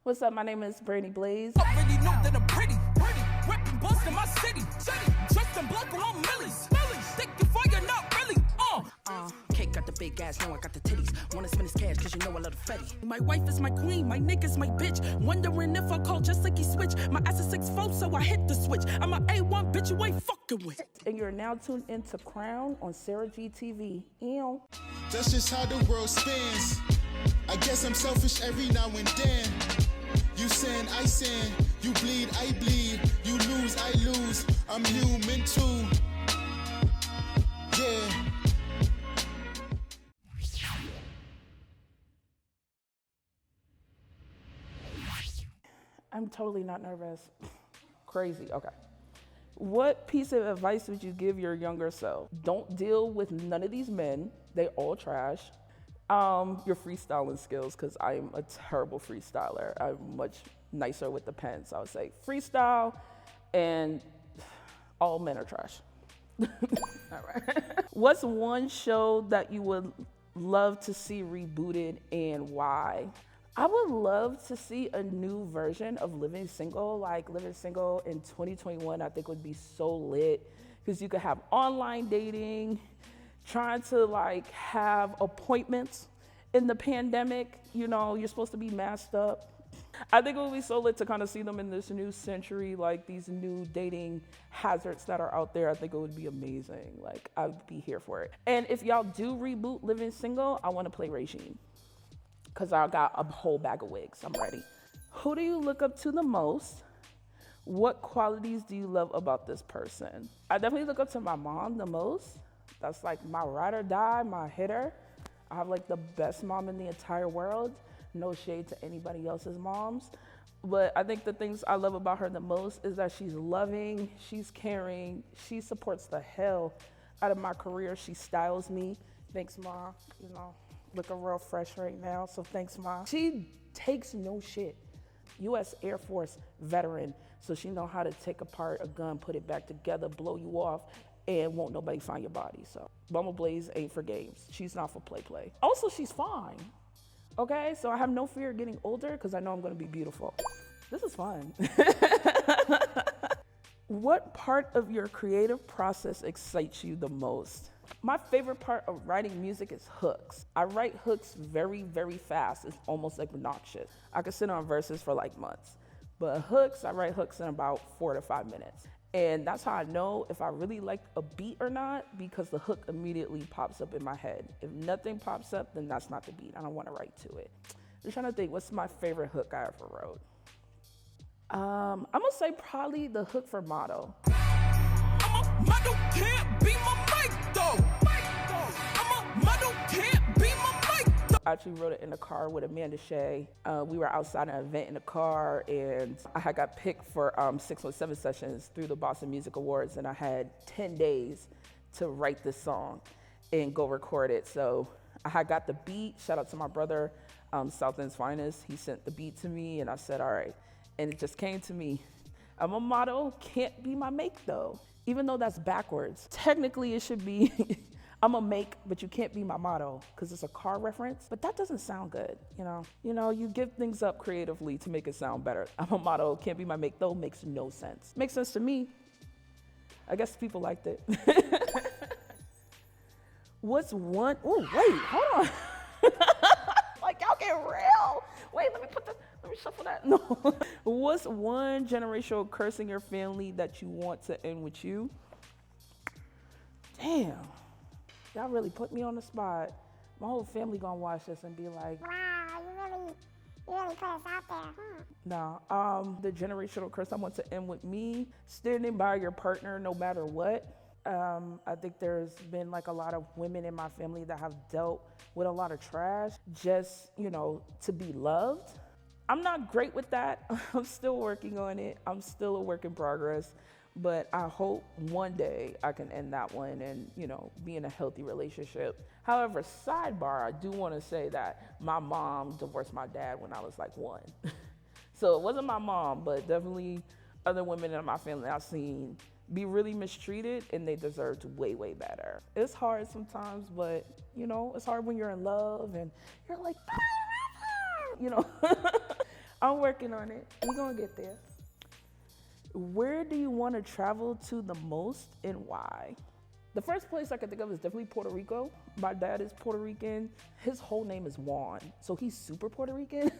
What's up? My name is Brandie Blaze. Already know that I'm pretty, ripping bust in my city, dressed in black on millies, think you fire, not really, Cake got the big ass, now I got the titties, wanna spend this cash cause you know I love the fetty. My wife is my queen, my nigga's my bitch, wondering if I call just like he switch, my ass is 6'4", so I hit the switch, I'm a A1 bitch you ain't fucking with. And you're now tuned into Crown on SaraG TV. Ew. That's just how the world spins. I guess I'm selfish every now and then. You sin, I sin. You bleed, I bleed. You lose, I lose. I'm human too. Yeah. I'm totally not nervous. Crazy. Okay. What piece of advice would you give your younger self? Don't deal with none of these men. They all trash. Your freestyling skills, because I am a terrible freestyler. I'm much nicer with the pen. So I would say freestyle, and all men are trash. All right. What's one show that you would love to see rebooted and why? I would love to see a new version of Living Single. Like Living Single in 2021, I think would be so lit because you could have online dating, trying to like have appointments in the pandemic. You know, you're supposed to be masked up. I think it would be so lit to kind of see them in this new century, like these new dating hazards that are out there. I think it would be amazing. Like I would be here for it. And if y'all do reboot Living Single, I want to play Regine, because I got a whole bag of wigs. I'm ready. Who do you look up to the most? What qualities do you love about this person? I definitely look up to my mom the most. That's like my ride or die, my hitter. I have like the best mom in the entire world. No shade to anybody else's moms. But I think the things I love about her the most is that she's loving, she's caring, she supports the hell out of my career. She styles me. Thanks, Ma. You know, looking real fresh right now, so thanks, Ma. She takes no shit. U.S. Air Force veteran, so she know how to take apart a gun, put it back together, blow you off, and won't nobody find your body. So Brandie Blaze ain't for games. She's not for play. Also, she's fine. Okay, so I have no fear of getting older because I know I'm gonna be beautiful. This is fun. What part of your creative process excites you the most? My favorite part of writing music is hooks. I write hooks very, very fast. It's almost obnoxious. I could sit on verses for like months. But hooks, I write hooks in about 4 to 5 minutes. And that's how I know if I really like a beat or not, because the hook immediately pops up in my head. If nothing pops up, then that's not the beat. I don't want to write to it. I'm trying to think, what's my favorite hook I ever wrote? I'm gonna say probably the hook for Motto. Motto can't be my mic though. Motto can't be my mic though. I actually wrote it in the car with Amanda Shea. We were outside an event in the car, and I had got picked for 617 sessions through the Boston Music Awards, and I had 10 days to write this song and go record it. So I had got the beat. Shout out to my brother, South End's Finest. He sent the beat to me, and I said, all right. And it just came to me. I'm a motto, can't be my make though. Even though that's backwards. Technically it should be, I'm a make, but you can't be my motto, because it's a car reference, but that doesn't sound good, you know? You give things up creatively to make it sound better. I'm a motto, can't be my make though, makes no sense. Makes sense to me. I guess people liked it. What's one, oh wait, hold on. Like y'all get real. Wait, let me shuffle that. No. What's one generational curse in your family that you want to end with you? Damn. Y'all really put me on the spot. My whole family gonna watch this and be like, wow, you really put us out there. No. The generational curse I want to end with me, standing by your partner no matter what. I think there's been like a lot of women in my family that have dealt with a lot of trash just, to be loved. I'm not great with that. I'm still working on it. I'm still a work in progress, but I hope one day I can end that one and, be in a healthy relationship. However, sidebar, I do want to say that my mom divorced my dad when I was like 1. So it wasn't my mom, but definitely other women in my family I've seen be really mistreated, and they deserved way, way better. It's hard sometimes, but it's hard when you're in love and you're like, I'm working on it. We're gonna get there. Where do you want to travel to the most and why? The first place I could think of is definitely Puerto Rico. My dad is Puerto Rican. His whole name is Juan, so he's super Puerto Rican.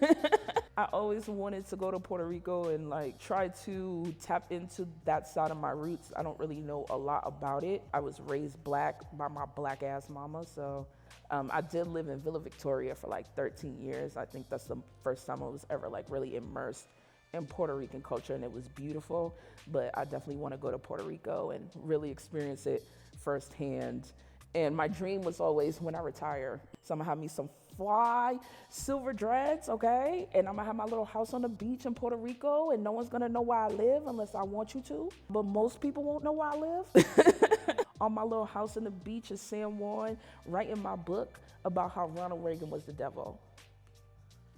I always wanted to go to Puerto Rico and like try to tap into that side of my roots. I don't really know a lot about it. I was raised black by my black ass mama, so I did live in Villa Victoria for like 13 years. I think that's the first time I was ever like really immersed in Puerto Rican culture, and it was beautiful. But I definitely want to go to Puerto Rico and really experience it firsthand. And my dream was always when I retire, so I'm gonna have me some fly silver dreads, okay? And I'm gonna have my little house on the beach in Puerto Rico, and no one's gonna know where I live unless I want you to. But most people won't know where I live. On my little house on the beach in San Juan, writing my book about how Ronald Reagan was the devil.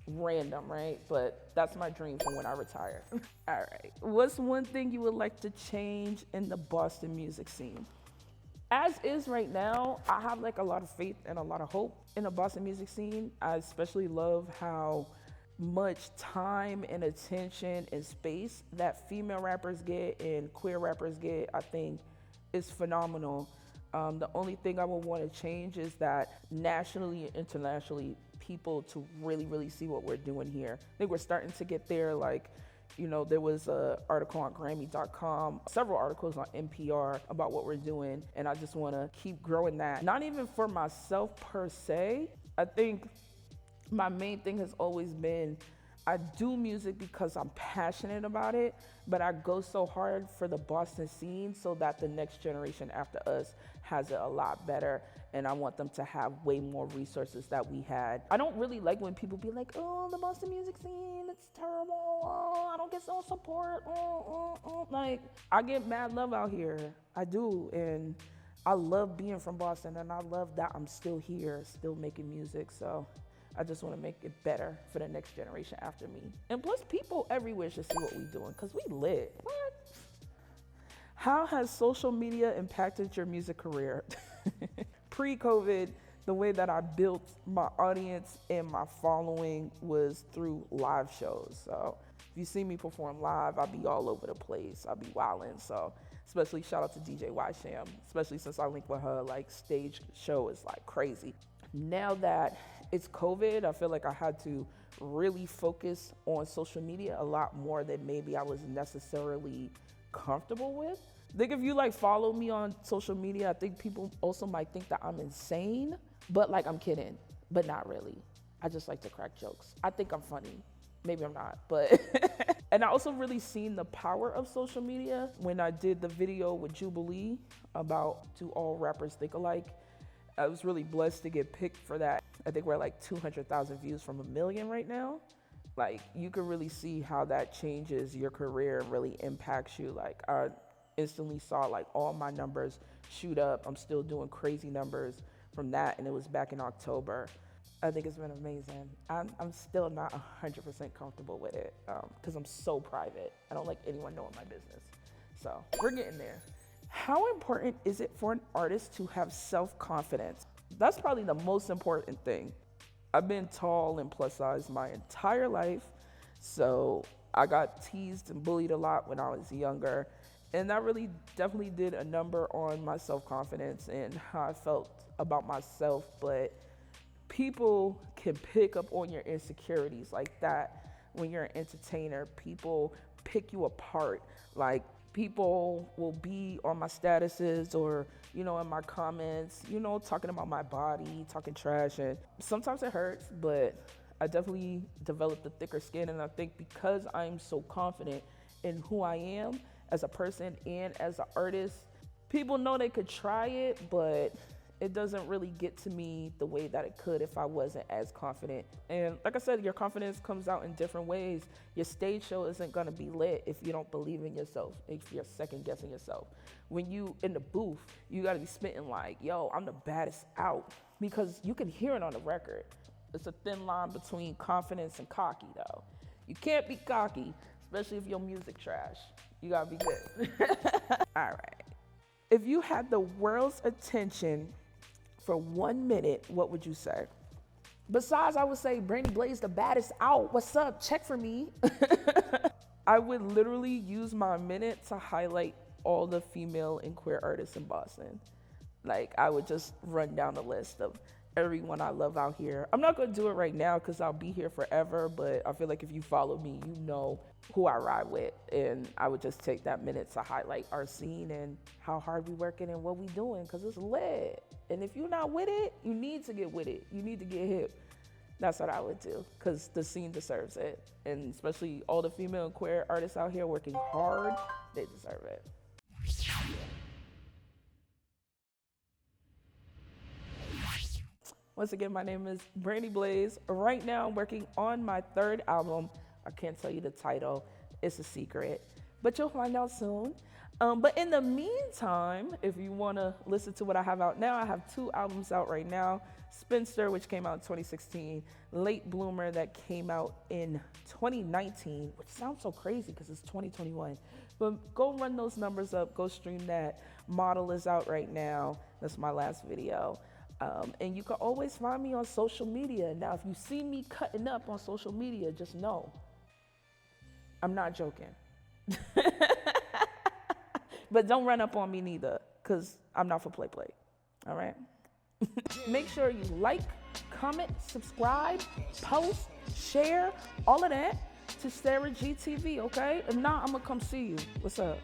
Random, right? But that's my dream for when I retire. All right. What's one thing you would like to change in the Boston music scene? As is right now, I have like a lot of faith and a lot of hope in the Boston music scene. I especially love how much time and attention and space that female rappers get and queer rappers get. I think is phenomenal. The only thing I would want to change is that nationally and internationally, people to really see what we're doing here. I think we're starting to get there. Like, you know, there was an article on Grammy.com, several articles on NPR about what we're doing, and I just want to keep growing that. Not even for myself per se. I think my main thing has always been I do music because I'm passionate about it, but I go so hard for the Boston scene so that the next generation after us has it a lot better, and I want them to have way more resources that we had. I don't really like when people be like, oh, the Boston music scene, it's terrible, oh, I don't get no support, Like, I get mad love out here, I do, and I love being from Boston, and I love that I'm still here, still making music, so I just want to make it better for the next generation after me. And plus, people everywhere should see what we're doing, because we lit. What? How has social media impacted your music career? Pre-COVID, the way that I built my audience and my following was through live shows. So if you see me perform live, I'll be all over the place. I'll be wilding. So especially shout out to DJ Y Sham, especially since I linked with her, like stage show is like crazy. Now that it's COVID, I feel like I had to really focus on social media a lot more than maybe I was necessarily comfortable with. I think if you like follow me on social media, I think people also might think that I'm insane, but like I'm kidding, but not really. I just like to crack jokes. I think I'm funny. Maybe I'm not, but. And I also really seen the power of social media when I did the video with Jubilee about do all rappers think alike. I was really blessed to get picked for that. I think we're at like 200,000 views from 1 million right now. Like, you can really see how that changes your career and really impacts you. Like, I instantly saw like all my numbers shoot up. I'm still doing crazy numbers from that, and it was back in October. I think it's been amazing. I'm still not 100% comfortable with it because I'm so private. I don't like anyone knowing my business. So we're getting there. How important is it for an artist to have self-confidence? That's probably the most important thing. I've been tall and plus size my entire life, so I got teased and bullied a lot when I was younger, and that really definitely did a number on my self-confidence and how I felt about myself. But people can pick up on your insecurities like that when you're an entertainer. People pick you apart. Like, people will be on my statuses or, you know, in my comments, you know, talking about my body, talking trash, and sometimes it hurts, but I definitely developed a thicker skin. And I think because I'm so confident in who I am as a person and as an artist, people know they could try it, but it doesn't really get to me the way that it could if I wasn't as confident. And like I said, your confidence comes out in different ways. Your stage show isn't gonna be lit if you don't believe in yourself, if you're second guessing yourself. When you in the booth, you gotta be spitting like, yo, I'm the baddest out, because you can hear it on the record. It's a thin line between confidence and cocky though. You can't be cocky, especially if your music trash. You gotta be good. All right. If you had the world's attention for 1 minute, what would you say? Besides, I would say Brandie Blaze, the baddest out. What's up? Check for me. I would literally use my minute to highlight all the female and queer artists in Boston. Like, I would just run down the list of everyone I love out here. I'm not gonna do it right now because I'll be here forever, but I feel like if you follow me, you know who I ride with. And I would just take that minute to highlight our scene and how hard we working and what we doing, because it's lit. And if you're not with it, you need to get with it. You need to get hip. That's what I would do, because the scene deserves it. And especially all the female and queer artists out here working hard, they deserve it. Once again, my name is Brandie Blaze. Right now, I'm working on my 3rd album. I can't tell you the title. It's a secret, but you'll find out soon. But in the meantime, if you want to listen to what I have out now, I have 2 albums out right now. Spinster, which came out in 2016. Late Bloomer, that came out in 2019, which sounds so crazy because it's 2021. But go run those numbers up. Go stream that. Model is out right now. That's my last video. And you can always find me on social media. Now, if you see me cutting up on social media, just know I'm not joking. But don't run up on me neither, because I'm not for play. All right? Make sure you like, comment, subscribe, post, share, all of that to SaraG TV, okay? If not, I'm going to come see you. What's up?